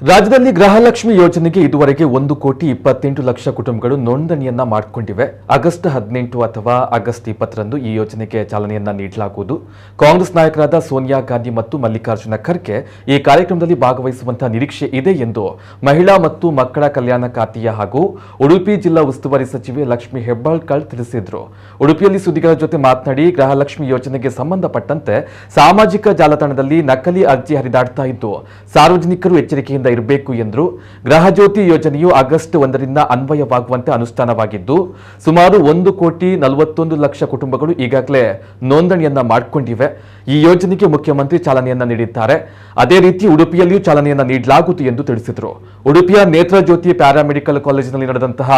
ರಾಜ್ಯದಲ್ಲಿ ಗೃಹಲಕ್ಷ್ಮಿ ಯೋಜನೆಗೆ ಇದುವರೆಗೆ 1,28,00,000 ಕುಟುಂಬಗಳು ನೋಂದಣಿಯನ್ನ ಮಾಡಿಕೊಂಡಿವೆ. ಆಗಸ್ಟ್ 18 ಅಥವಾ ಆಗಸ್ಟ್ 20ರಂದು ಈ ಯೋಜನೆಗೆ ಚಾಲನೆಯನ್ನ ನೀಡಲಾಗುವುದು. ಕಾಂಗ್ರೆಸ್ ನಾಯಕರಾದ ಸೋನಿಯಾ ಗಾಂಧಿ ಮತ್ತು ಮಲ್ಲಿಕಾರ್ಜುನ ಖರ್ಗೆ ಈ ಕಾರ್ಯಕ್ರಮದಲ್ಲಿ ಭಾಗವಹಿಸುವಂತಹ ನಿರೀಕ್ಷೆ ಇದೆ ಎಂದು ಮಹಿಳಾ ಮತ್ತು ಮಕ್ಕಳ ಕಲ್ಯಾಣ ಖಾತೆಯ ಹಾಗೂ ಉಡುಪಿ ಜಿಲ್ಲಾ ಉಸ್ತುವಾರಿ ಸಚಿವೆ ಲಕ್ಷ್ಮಿ ಹೆಬ್ಬಾಳ್ಕರ್ ತಿಳಿಸಿದರು. ಉಡುಪಿಯಲ್ಲಿ ಸುದ್ದಿಗಾರರ ಜೊತೆ ಮಾತನಾಡಿ, ಗೃಹಲಕ್ಷ್ಮಿ ಯೋಜನೆಗೆ ಸಂಬಂಧಪಟ್ಟಂತೆ ಸಾಮಾಜಿಕ ಜಾಲತಾಣದಲ್ಲಿ ನಕಲಿ ಅರ್ಜಿ ಹರಿದಾಡ್ತಾ ಇದ್ದು ಸಾರ್ವಜನಿಕರು ಎಚ್ಚರಿಕೆಯಿಂದ ಇರಬೇಕು ಎಂದರು. ಗೃಹಜ್ಯೋತಿ ಯೋಜನೆಯು ಆಗಸ್ಟ್ 1ರಿಂದ ಅನ್ವಯವಾಗುವಂತೆ ಅನುಷ್ಠಾನವಾಗಿದ್ದು ಸುಮಾರು 1,41,00,000 ಕುಟುಂಬಗಳು ಈಗಾಗಲೇ ನೋಂದಣಿಯನ್ನ ಮಾಡಿಕೊಂಡಿವೆ. ಈ ಯೋಜನೆಗೆ ಮುಖ್ಯಮಂತ್ರಿ ಚಾಲನೆಯನ್ನ ನೀಡಿದ್ದಾರೆ. ಅದೇ ರೀತಿ ಉಡುಪಿಯಲ್ಲಿಯೂ ಚಾಲನೆಯನ್ನ ನೀಡಲಾಗುವುದು ಎಂದು ತಿಳಿಸಿದರು. ಉಡುಪಿಯ ನೇತ್ರಜ್ಯೋತಿ ಪ್ಯಾರಾಮೆಡಿಕಲ್ ಕಾಲೇಜಿನಲ್ಲಿ ನಡೆದಂತಹ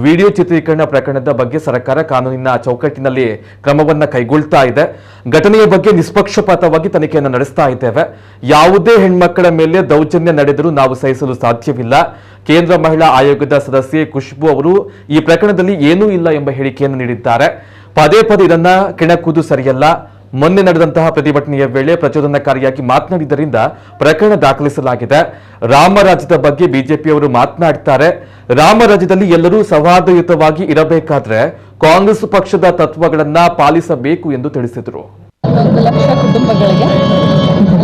ವಿಡಿಯೋ ಚಿತ್ರೀಕರಣ ಪ್ರಕರಣದ ಬಗ್ಗೆ ಸರ್ಕಾರ ಕಾನೂನಿನ ಚೌಕಟ್ಟಿನಲ್ಲಿ ಕ್ರಮವನ್ನ ಕೈಗೊಳ್ತಾ ಇದೆ. ಘಟನೆಯ ಬಗ್ಗೆ ನಿಷ್ಪಕ್ಷಪಾತವಾಗಿ ತನಿಖೆಯನ್ನು ನಡೆಸ್ತಾ ಇದ್ದೇವೆ. ಯಾವುದೇ ಹೆಣ್ಮಕ್ಕಳ ಮೇಲೆ ದೌರ್ಜನ್ಯ ನಡೆದರೂ ನಾವು ಸಹಿಸಲು ಸಾಧ್ಯವಿಲ್ಲ. ಕೇಂದ್ರ ಮಹಿಳಾ ಆಯೋಗದ ಸದಸ್ಯೆ ಖುಷ್ಬು ಅವರು ಈ ಪ್ರಕರಣದಲ್ಲಿ ಏನೂ ಇಲ್ಲ ಎಂಬ ಹೇಳಿಕೆಯನ್ನು ನೀಡಿದ್ದಾರೆ. ಪದೇ ಪದೇ ಇದನ್ನ ಕೆಣಕುವುದು ಸರಿಯಲ್ಲ. ಮೊನ್ನೆ ನಡೆದಂತಹ ಪ್ರತಿಭಟನೆಯ ವೇಳೆ ಪ್ರಚೋದನಕಾರಿಯಾಗಿ ಮಾತನಾಡಿದ್ದರಿಂದ ಪ್ರಕರಣ ದಾಖಲಿಸಲಾಗಿದೆ. ರಾಮರಾಜ್ಯದ ಬಗ್ಗೆ ಬಿಜೆಪಿಯವರು ಮಾತನಾಡುತ್ತಾರೆ. ರಾಮರಾಜ್ಯದಲ್ಲಿ ಎಲ್ಲರೂ ಸೌಹಾರ್ದಯುತವಾಗಿ ಇರಬೇಕಾದ್ರೆ ಕಾಂಗ್ರೆಸ್ ಪಕ್ಷದ ತತ್ವಗಳನ್ನ ಪಾಲಿಸಬೇಕು ಎಂದು ತಿಳಿಸಿದರು. 1 ಲಕ್ಷ ಕುಟುಂಬಗಳಿಗೆ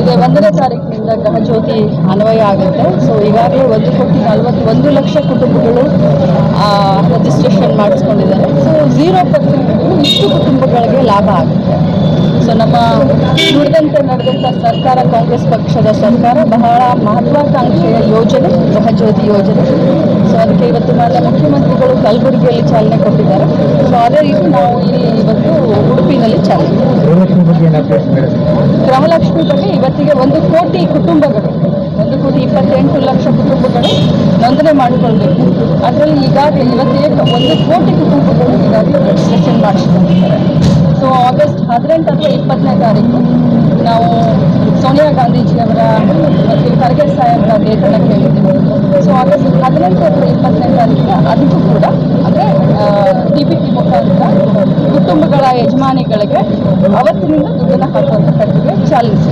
ಈಗ 1ನೇ ತಾರೀಕಿನಿಂದ ಗೃಹಜ್ಯೋತಿ ಅನ್ವಯ ಆಗುತ್ತೆ. ಸೊ ಈಗಾಗಲೇ 1,41,00,000 ಕುಟುಂಬಗಳು ರಿಜಿಸ್ಟ್ರೇಷನ್ ಮಾಡಿಸ್ಕೊಂಡಿದ್ದಾರೆ. ಸೊ 0% ಇಷ್ಟು ಕುಟುಂಬಗಳಿಗೆ ಲಾಭ ಆಗುತ್ತೆ. ಸೊ ನಮ್ಮ ನುಡಿದಂತೆ ನಡೆದಂಥ ಸರ್ಕಾರ, ಕಾಂಗ್ರೆಸ್ ಪಕ್ಷದ ಸರ್ಕಾರ, ಬಹಳ ಮಹತ್ವಾಕಾಂಕ್ಷೆಯ ಯೋಜನೆ ಗೃಹಜ್ಯೋತಿ ಯೋಜನೆ. ಸೊ ಅದಕ್ಕೆ ಇವತ್ತು ಮಾನ್ಯ ಮುಖ್ಯಮಂತ್ರಿಗಳು ಕಲಬುರಗಿಯಲ್ಲಿ ಚಾಲನೆ ಕೊಟ್ಟಿದ್ದಾರೆ. ಸೊ ಅದೇ ರೀತಿ ನಾವು ಇಲ್ಲಿ ಇವತ್ತು ಉಡುಪಿನಲ್ಲಿ ಚಾಲನೆ. ಗೃಹಲಕ್ಷ್ಮಿ ಬಗ್ಗೆ ಇವತ್ತಿಗೆ 1 ಕೋಟಿ ಕುಟುಂಬಗಳು, 1,28,00,000 ಕುಟುಂಬಗಳು ನೋಂದಣಿ ಮಾಡಿಕೊಳ್ಬೇಕು. ಅದರಲ್ಲಿ ಈಗಾಗಲೇ ಇವತ್ತಿಗೆ 1 ಕೋಟಿ ಕುಟುಂಬಗಳು ಈಗಾಗಲೇ ರಿಜಿಸ್ಟ್ರೇಷನ್ ಮಾಡಿಸ್ಕೊಂಡಿದ್ದಾರೆ. ಸೊ ಆಗಸ್ಟ್ 18 ಅಥವಾ 20ನೇ ತಾರೀಕು ನಾವು ಸೋನಿಯಾ ಗಾಂಧೀಜಿಯವರ ಮತ್ತು ಖರ್ಗೆ ಸಾಹೇಬರ ವೇತನ ಕೇಳಿದ್ದೀವಿ. ಸೊ ಆಗಸ್ಟ್ 18 ಅಥವಾ 20ನೇ ತಾರೀಕಿಗೆ ಅದಕ್ಕೂ ಕೂಡ ಅಂದರೆ DBT ಮುಖಾಂತರ ಕುಟುಂಬಗಳ ಯಜಮಾನಿಗಳಿಗೆ ಅವತ್ತಿನಿಂದ ದುಡ್ಡನ್ನು ಹಾಕುವಂಥ ಪ್ರಕ್ರಿಯೆ ಚಾಲಿಸಿ